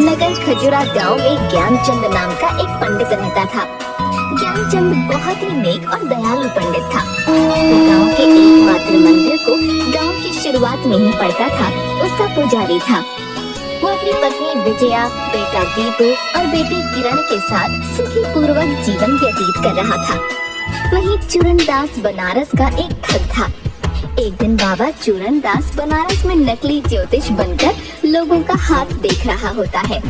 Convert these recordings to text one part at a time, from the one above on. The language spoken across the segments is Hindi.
नगर खजुरा गांव में ज्ञानचंद नाम का एक पंडित रहता था। ज्ञानचंद बहुत ही नेक और दयालु पंडित था। वो गांव के एकमात्र मंदिर को गांव की शुरुआत में ही पढ़ता था। उसका पुजारी था। वो अपनी पत्नी विजया, बेटा दीपू और बेटी किरण के साथ सुखी पूर्वक जीवन व्यतीत कर रहा था। वहीं चूरनदास बनारस का एक ठग था। एक दिन बाबा चूरनदास बनारस में नकली ज्योतिष बनकर लोगों का हाथ देख रहा होता है।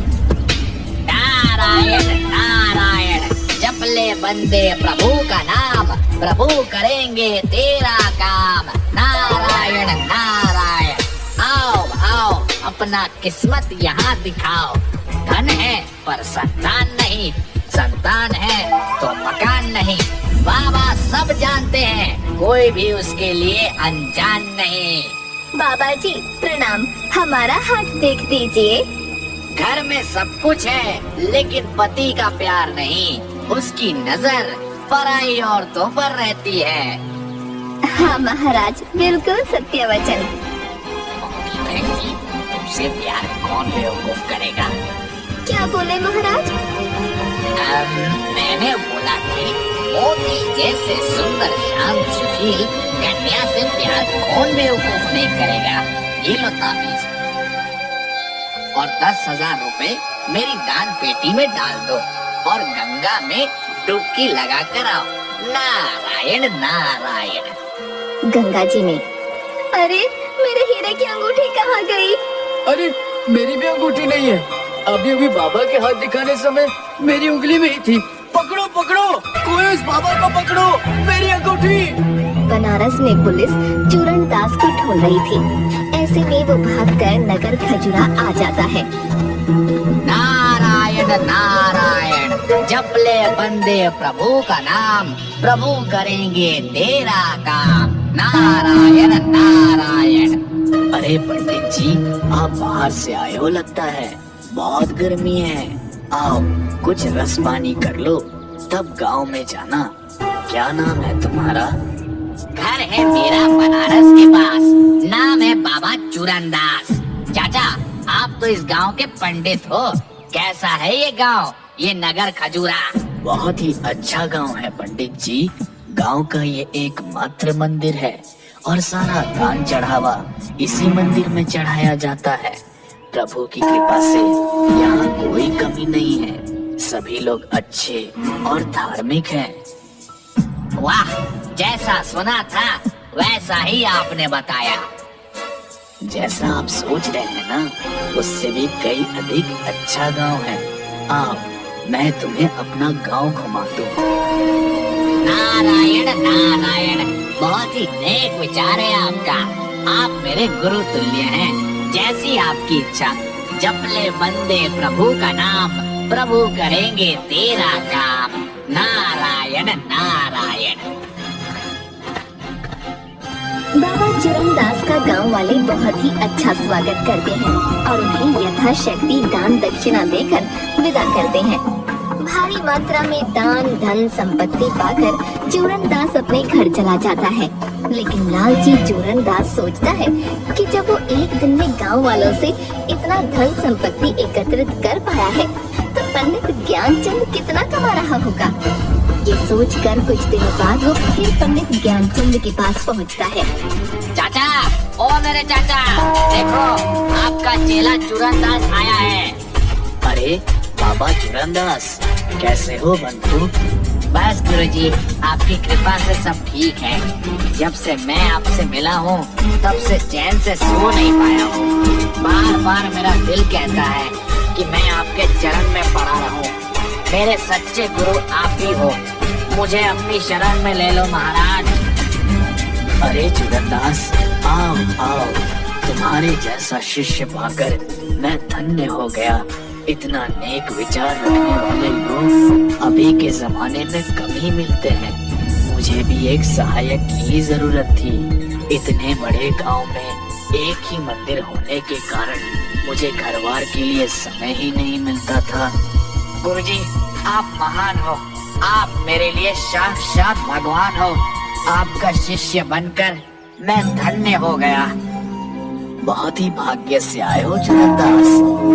नारायण नारायण, जप ले बंदे प्रभु का नाम, प्रभु करेंगे तेरा काम। नारायण नारायण, आओ आओ अपना किस्मत यहाँ दिखाओ। धन है पर संतान नहीं, संतान है तो मकान नहीं। बाबा सब जानते हैं, कोई भी उसके लिए अनजान नहीं। बाबा जी प्रणाम, हमारा हाथ देख दीजिए। घर में सब कुछ है लेकिन पति का प्यार नहीं। उसकी नजर पराई औरतों पर रहती है। हाँ महाराज, बिल्कुल सत्य वचन। तुमसे प्यार कौन बेवकूफ करेगा? क्या बोले महाराज? मैंने बोला कि मोती जैसे सुंदर शाम सुशील कन्या से प्यार कौन बेवकूफ नहीं करेगा। ये लो ताबीज और 10,000 रुपए मेरी दान पेटी में डाल दो और गंगा में डुबकी लगा कर आओ। नारायण नारायण। गंगा जी में। अरे मेरे हीरे की अंगूठी कहाँ गई? अरे मेरी भी अंगूठी नहीं है। अभी अभी बाबा के हाथ दिखाने समय मेरी उंगली में ही थी। पकड़ो पकड़ो, कोई उस बाबा को पकड़ो, मेरी अंगूठी। बनारस में पुलिस चूरनदास को ढूंढ रही थी। ऐसे में वो भागकर नगर खजुरा आ जाता है। नारायण नारायण, जप ले बंदे प्रभु का नाम, प्रभु करेंगे तेरा काम। नारायण नारायण। अरे पंडित जी, आप बाहर से आए हो लगता है। बहुत गर्मी है, आओ कुछ रस पानी कर लो, तब गांव में जाना। क्या नाम है तुम्हारा? घर है मेरा बनारस के पास, नाम है बाबा चूरनदास। चाचा, आप तो इस गांव के पंडित हो। कैसा है ये गांव, ये नगर खजूरा? बहुत ही अच्छा गांव है पंडित जी। गांव का ये एकमात्र मंदिर है और सारा दान चढ़ावा इसी मंदिर में चढ़ाया जाता है। प्रभु की कृपा से यहाँ कोई कमी नहीं है। सभी लोग अच्छे और धार्मिक हैं। वाह, जैसा सुना था वैसा ही आपने बताया। जैसा आप सोच रहे हैं ना, उससे भी कई अधिक अच्छा गांव है। आओ मैं तुम्हें अपना गांव घुमा दूं। नारायण नारायण, बहुत ही नेक विचार है आपका। आप मेरे गुरु तुल्य हैं। जैसी आपकी इच्छा। जप ले बंदे प्रभु का नाम, प्रभु करेंगे तेरा काम। नारायण नारायण। बाबा चूरनदास का गांव वाले बहुत ही अच्छा स्वागत करते हैं और उन्हें यथाशक्ति दान दक्षिणा देकर विदा करते हैं। भारी मात्रा में दान धन संपत्ति पाकर चूरनदास अपने घर चला जाता है। लेकिन लालची चूरनदास सोचता है कि जब वो एक दिन में गांव वालों से इतना धन संपत्ति एकत्रित कर पाया है, तो पंडित ज्ञानचंद कितना कमा रहा होगा। ये सोचकर कुछ दिनों बाद वो फिर पंडित ज्ञानचंद के पास पहुंचता है। चाचा, ओ मेरे चाचा, देखो आपका चेला चूरनदास आया है। अरे बाबा चूरनदास, कैसे हो बंधु? बस गुरुजी, आपकी कृपा से सब ठीक है। जब से मैं आपसे मिला हूँ तब से चैन से सो नहीं पाया हूँ। बार बार मेरा दिल कहता है कि मैं आपके चरण में पड़ा रहूं। मेरे सच्चे गुरु आप ही हो, मुझे अपनी शरण में ले लो महाराज। अरे चूरनदास, आओ आओ, तुम्हारे जैसा शिष्य पाकर मैं धन्य हो गया। इतना नेक विचार रखने वाले लोग अभी के जमाने में कम ही मिलते हैं। मुझे भी एक सहायक की जरूरत थी। इतने बड़े गांव में एक ही मंदिर होने के कारण मुझे घरवार के लिए समय ही नहीं मिलता था। गुरुजी, आप महान हो, आप मेरे लिए साक्षात भगवान हो। आपका शिष्य बनकर मैं धन्य हो गया। बहुत ही भाग्य से आए हो चूरनदास।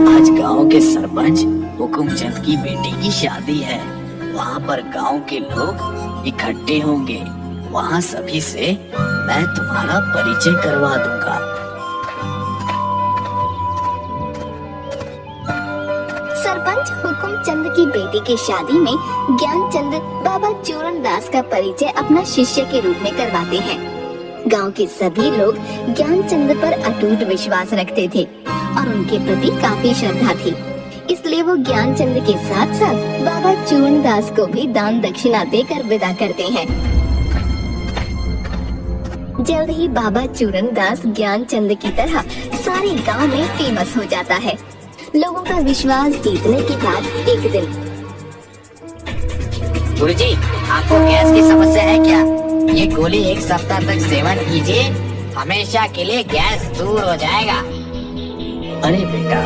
आज गांव के के सरपंच हुकुमचंद की बेटी की शादी है। वहाँ पर गांव के लोग इकट्ठे होंगे। वहाँ सभी से मैं तुम्हारा परिचय करवा दूंगा। सरपंच हुकुमचंद की बेटी की शादी में ज्ञानचंद बाबा चूरनदास का परिचय अपना शिष्य के रूप में करवाते हैं। गांव के सभी लोग ज्ञानचंद पर अटूट विश्वास रखते थे और उनके प्रति काफी श्रद्धा थी। इसलिए वो ज्ञानचंद के साथ साथ बाबा चूरनदास को भी दान दक्षिणा देकर विदा करते हैं। जल्द ही बाबा चूरनदास ज्ञानचंद की तरह सारे गांव में फेमस हो जाता है। लोगों का विश्वास जीतने के बाद एक दिन, गुरुजी, आपको गैस की समस्या है क्या? ये गोली 1 सप्ताह तक सेवन कीजिए, हमेशा के लिए गैस दूर हो जाएगा। अरे बेटा,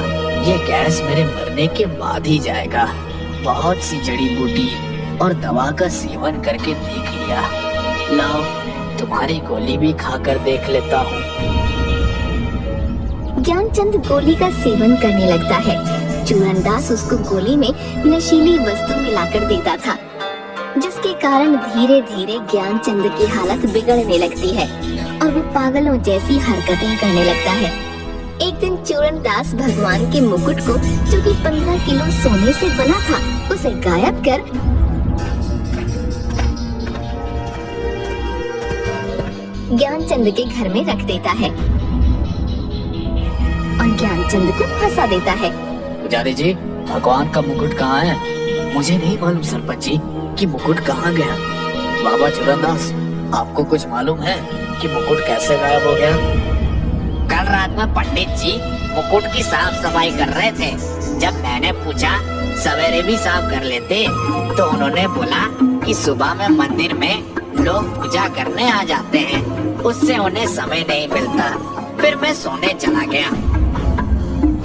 ये गैस मेरे मरने के बाद ही जाएगा। बहुत सी जड़ी बूटी और दवा का सेवन करके देख लिया। लाओ, तुम्हारी गोली भी खाकर देख लेता हूँ। ज्ञानचंद गोली का सेवन करने लगता है। चूरनदास उसको गोली में नशीली वस्तु मिलाकर देता था, जिसके कारण धीरे धीरे ज्ञानचंद की हालत बिगड़ने लगती है और वो पागलों जैसी हरकतें करने लगता है। एक दिन चूरनदास भगवान के मुकुट को, जो कि 15 किलो सोने से बना था, उसे गायब कर ज्ञानचंद के घर में रख देता है और ज्ञानचंद को फंसा देता है। पुजारी जी, भगवान का मुकुट कहाँ है? मुझे नहीं मालूम सरपंच जी कि मुकुट कहाँ गया। बाबा चूरनदास, आपको कुछ मालूम है कि मुकुट कैसे गायब हो गया? कल रात में पंडित जी मुकुट की साफ सफाई कर रहे थे। जब मैंने पूछा सवेरे भी साफ कर लेते, तो उन्होंने बोला कि सुबह में मंदिर में लोग पूजा करने आ जाते हैं, उससे उन्हें समय नहीं मिलता। फिर मैं सोने चला गया।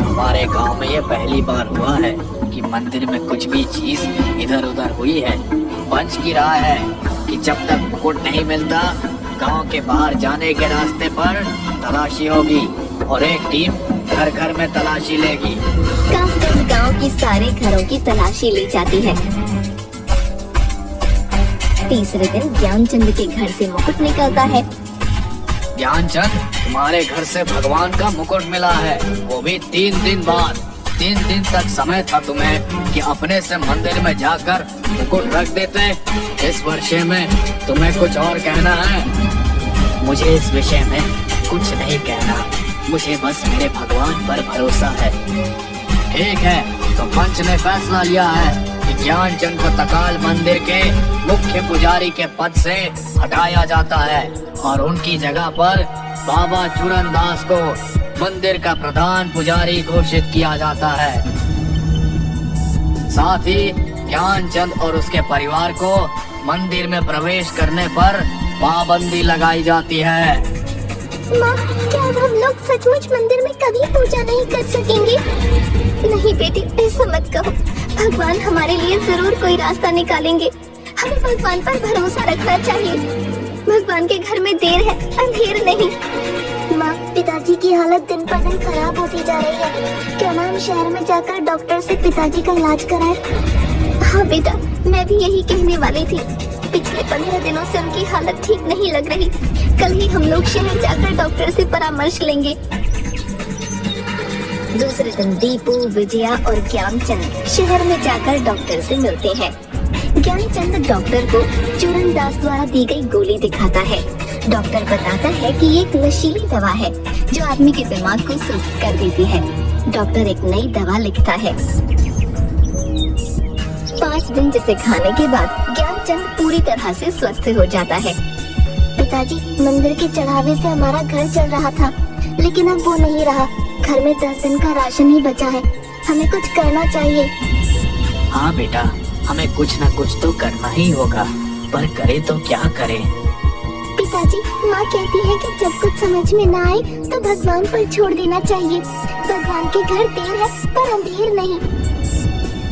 हमारे गांव में ये पहली बार हुआ है कि मंदिर में कुछ भी चीज इधर उधर हुई है। पंच की राय है कि जब तक मुकुट नहीं मिलता, गांव के बाहर जाने के रास्ते पर तलाशी होगी और एक टीम घर घर में तलाशी लेगी। काफी गांव की सारे घरों की तलाशी ली जाती है। तीसरे दिन ज्ञानचंद के घर से मुकुट निकलता है। ज्ञानचंद, तुम्हारे घर से भगवान का मुकुट मिला है, वो भी 3 दिन बाद। 3 दिन तक समय था तुम्हें कि अपने से मंदिर में जाकर मुकुट रख देते। इस विषय में तुम्हें कुछ और कहना है? मुझे इस विषय में कुछ नहीं कहना, मुझे बस मेरे भगवान पर भरोसा है। ठीक है, तो पंच ने फैसला लिया है कि ज्ञानचंद को तकाल मंदिर के मुख्य पुजारी के पद से हटाया जाता है और उनकी जगह पर बाबा चूरनदास को मंदिर का प्रधान पुजारी घोषित किया जाता है। साथ ही ज्ञानचंद और उसके परिवार को मंदिर में प्रवेश करने पर पाबंदी लगाई जाती है। माँ, क्या हम लोग सचमुच मंदिर में कभी पूजा नहीं कर सकेंगे? नहीं बेटी, ऐसा मत कहो। भगवान हमारे लिए जरूर कोई रास्ता निकालेंगे। हमें भगवान पर भरोसा रखना चाहिए। भगवान के घर में देर है, अंधेर नहीं। माँ, पिताजी की हालत दिन पर दिन खराब होती जा रही है। क्या हम शहर में जाकर डॉक्टर से पिताजी का इलाज कराएं? हाँ बेटा, मैं भी यही कहने वाली थी। पिछले 15 दिनों से उनकी हालत ठीक नहीं लग रही। कल ही हम लोग शहर जाकर डॉक्टर से परामर्श लेंगे। दूसरे दिन दीपू, विजया और ज्ञानचंद शहर में जाकर डॉक्टर से मिलते हैं। ज्ञानचंद डॉक्टर को चूरनदास द्वारा दी गई गोली दिखाता है। डॉक्टर बताता है कि ये एक नशीली दवा है जो आदमी के दिमाग को सुस्त कर देती है। डॉक्टर एक नई दवा लिखता है। 5 दिन जिसे खाने के बाद ज्ञानचंद पूरी तरह से स्वस्थ हो जाता है। पिताजी, मंदिर के चढ़ावे से हमारा घर चल रहा था, लेकिन अब वो नहीं रहा। घर में 10 दिन का राशन ही बचा है। हमें कुछ करना चाहिए। हाँ बेटा, हमें कुछ न कुछ तो करना ही होगा, पर करे तो क्या करें? पिताजी, माँ कहती है कि जब कुछ समझ में न आए तो भगवान पर छोड़ देना चाहिए। भगवान के घर देर है पर अंधेर नहीं।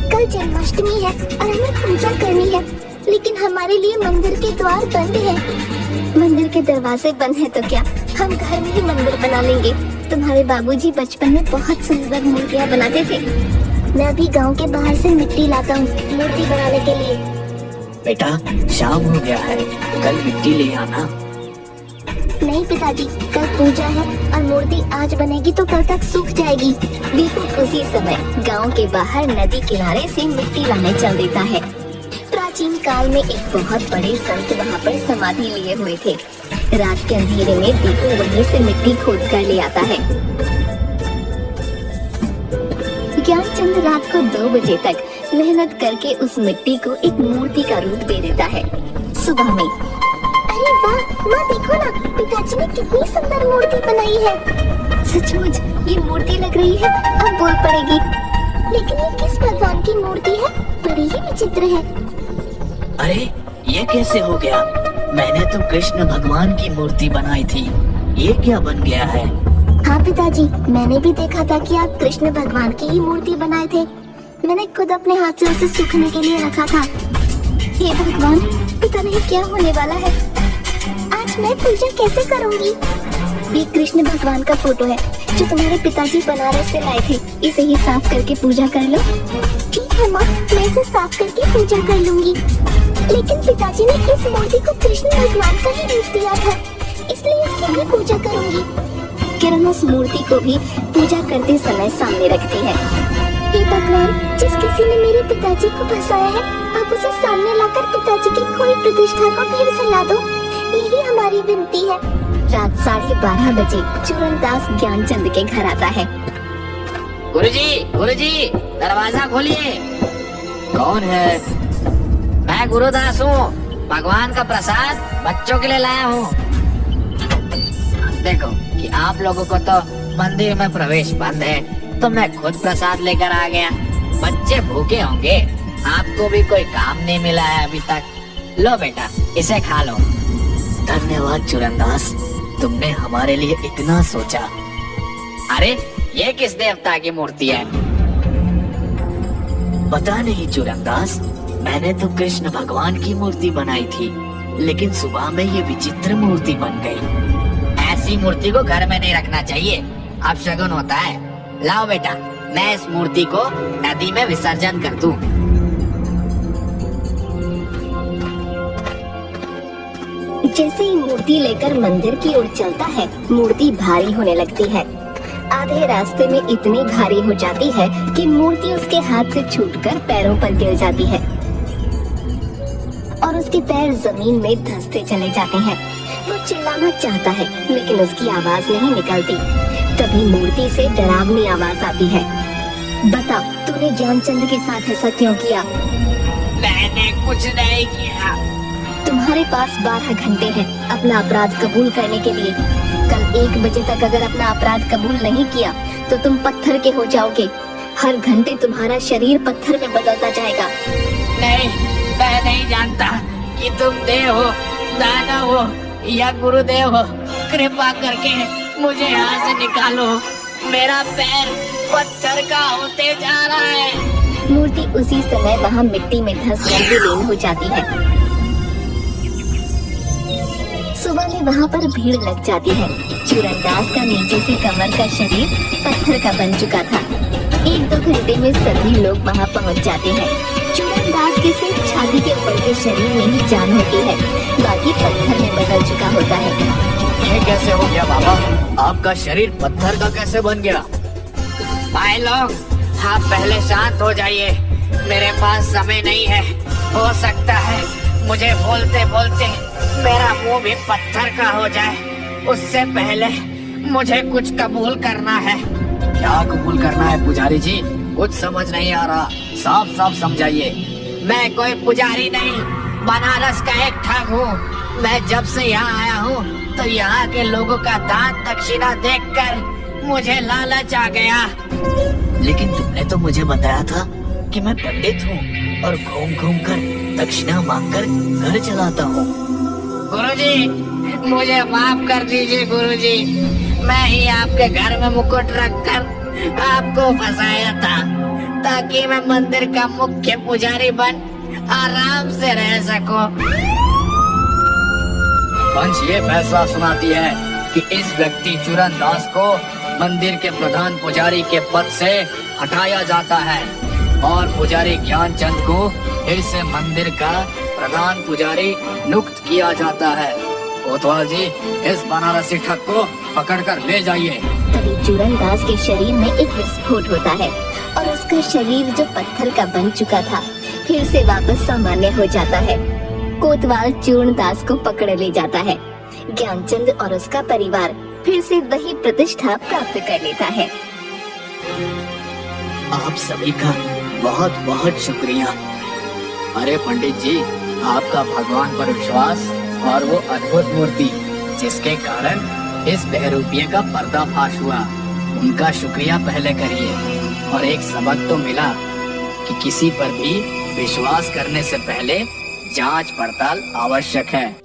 कल जन्माष्टमी है और हमें पूजा करनी है, लेकिन हमारे लिए मंदिर के द्वार बंद है। मंदिर के दरवाजे बंद है तो क्या, हम घर में ही मंदिर बना लेंगे। तुम्हारे बाबूजी बचपन में बहुत सुंदर मूर्तियाँ बनाते थे। मैं अभी गांव के बाहर से मिट्टी लाता हूँ मूर्ति बनाने के लिए। बेटा शाम हो गया है, कल मिट्टी ले आना। नहीं पिताजी, कल पूजा है और मूर्ति आज बनेगी तो कल तक सूख जाएगी। बिल्कुल उसी समय गांव के बाहर नदी किनारे से मिट्टी लाने चल देता है। प्राचीन काल में एक बहुत बड़े संत वहाँ पर समाधि लिए हुए थे। रात के अंधेरे में दीपू वहीं से मिट्टी खोद कर ले आता है। ज्ञानचंद रात को 2 बजे तक मेहनत करके उस मिट्टी को एक मूर्ति का रूप दे देता है। सुबह में, अरे वाह माँ देखो ना, पिताजी ने कितनी सुंदर मूर्ति बनाई है। सचमुच ये मूर्ति लग रही है, अब बोल पड़ेगी। लेकिन ये किस भगवान की मूर्ति है? बड़ी ही विचित्र है। अरे ये कैसे हो गया? मैंने तो कृष्ण भगवान की मूर्ति बनाई थी, ये क्या बन गया है? हाँ पिताजी, मैंने भी देखा था कि आप कृष्ण भगवान की ही मूर्ति बनाए थे। मैंने खुद अपने हाथ से उसे सूखने के लिए रखा था। हे भगवान, पता नहीं क्या होने वाला है। आज मैं पूजा कैसे करूंगी? ये कृष्ण भगवान का फोटो है जो तुम्हारे पिताजी बनारस से लाए थे। इसे ही साफ करके पूजा कर लो। ठीक है माँ, मैं इसे साफ करके पूजा कर लूंगी। लेकिन पिताजी ने इस मूर्ति को कृष्ण भगवान का ही रूप दिया था, इसलिए इसकी भी पूजा करूंगी। किरण उस मूर्ति को भी पूजा करते समय सामने रखती है। हे भगवान, जिस किसी ने मेरे पिताजी को फंसाया है, आप उसे सामने लाकर पिताजी की खोई प्रतिष्ठा को फिर से ला दो। यही हमारी विनती है। रात 12:30 बजे चूरनदास ज्ञानचंद के घर आता है। गुरुजी, दरवाजा खोलिए। कौन है? मैं गुरुदास हूँ, भगवान का प्रसाद बच्चों के लिए लाया हूँ। देखो कि आप लोगों को तो मंदिर में प्रवेश बंद है, तो मैं खुद प्रसाद लेकर आ गया। बच्चे भूखे होंगे, आपको भी कोई काम नहीं मिला है अभी तक। लो बेटा, इसे खा लो। धन्यवाद चूरनदास, तुमने हमारे लिए इतना सोचा। अरे ये किस देवता की मूर्ति है? पता नहीं चूरनदास, मैंने तो कृष्ण भगवान की मूर्ति बनाई थी, लेकिन सुबह में ये विचित्र मूर्ति बन गई। ऐसी मूर्ति को घर में नहीं रखना चाहिए, अपशगुन होता है। लाओ बेटा, मैं इस मूर्ति को नदी में विसर्जन कर दूं। जैसे ही मूर्ति लेकर मंदिर की ओर चलता है, मूर्ति भारी होने लगती है। आधे रास्ते में इतनी भारी हो जाती है कि मूर्ति उसके हाथ से छूटकर पैरों पर गिर जाती है और उसके पैर जमीन में धंसते चले जाते हैं। वो चिल्लाना चाहता है, लेकिन उसकी आवाज नहीं निकलती। तभी मूर्ति से डरावनी आवाज आती है। बता, तूने ज्ञानचंद के साथ ऐसा क्यों किया? मैंने कुछ नहीं किया। तुम्हारे पास 12 घंटे हैं अपना अपराध कबूल करने के लिए। कल 1 बजे तक अगर अपना अपराध कबूल नहीं किया तो तुम पत्थर के हो जाओगे। हर घंटे तुम्हारा शरीर पत्थर में बदलता जाएगा। नहीं, मैं नहीं जानता कि तुम देव हो, दानव हो या गुरुदेव हो। कृपा करके मुझे यहाँ से निकालो। मेरा पैर पत्थर का होते जा रहा है। मूर्ति उसी समय वहाँ मिट्टी में धंसकर विलीन हो जाती है। सुबह में वहाँ पर भीड़ लग जाती है। चूरनदास का नीचे से कमर का शरीर पत्थर का बन चुका था। 1-2 घंटे में सभी लोग वहाँ पहुँच जाते हैं। चूरनदास के सिर्फ छाती के ऊपर के शरीर में ही जान होती है, बाकी पत्थर में बदल चुका होता है। ये कैसे हो गया बाबा? आपका शरीर पत्थर का कैसे बन गया? भाई लोग, आप पहले शांत हो जाइए। मेरे पास समय नहीं है। हो सकता है मुझे बोलते बोलते मेरा मुंह भी पत्थर का हो जाए। उससे पहले मुझे कुछ कबूल करना है। क्या कबूल करना है पुजारी जी? कुछ समझ नहीं आ रहा, साफ साफ समझाइए। मैं कोई पुजारी नहीं, बनारस का एक ठग हूँ। मैं जब से यहाँ आया हूँ तो यहाँ के लोगों का दान दक्षिणा देखकर मुझे लालच आ गया। लेकिन तुमने तो मुझे बताया था कि मैं पंडित हूँ और घूम घूम कर दक्षिणा मांगकर घर चलाता हूँ। गुरुजी, मुझे माफ कर दीजिए गुरुजी। मैं ही आपके घर में मुकुट रखकर आपको फंसाया था ताकि मैं मंदिर का मुख्य पुजारी बन आराम से रह सकूं। पंच ये फैसला सुनाती है कि इस व्यक्ति चूरनदास को मंदिर के प्रधान पुजारी के पद से हटाया जाता है। और पुजारी ज्ञानचंद को फिर से मंदिर का प्रधान पुजारी नियुक्त किया जाता है। कोतवाल जी, इस बनारसी ठग को पकड़कर ले जाइए। तभी चूरनदास के शरीर में एक विस्फोट होता है और उसका शरीर जो पत्थर का बन चुका था फिर से वापस सामान्य हो जाता है। कोतवाल चूरनदास को पकड़ ले जाता है। ज्ञानचंद और उसका परिवार फिर से वही प्रतिष्ठा प्राप्त कर लेता है। आप सभी का बहुत बहुत शुक्रिया। अरे पंडित जी, आपका भगवान पर विश्वास और वो अद्भुत मूर्ति जिसके कारण इस बहरूपिये का पर्दाफाश हुआ, उनका शुक्रिया पहले करिए। और एक सबक तो मिला कि किसी पर भी विश्वास करने से पहले जांच पड़ताल आवश्यक है।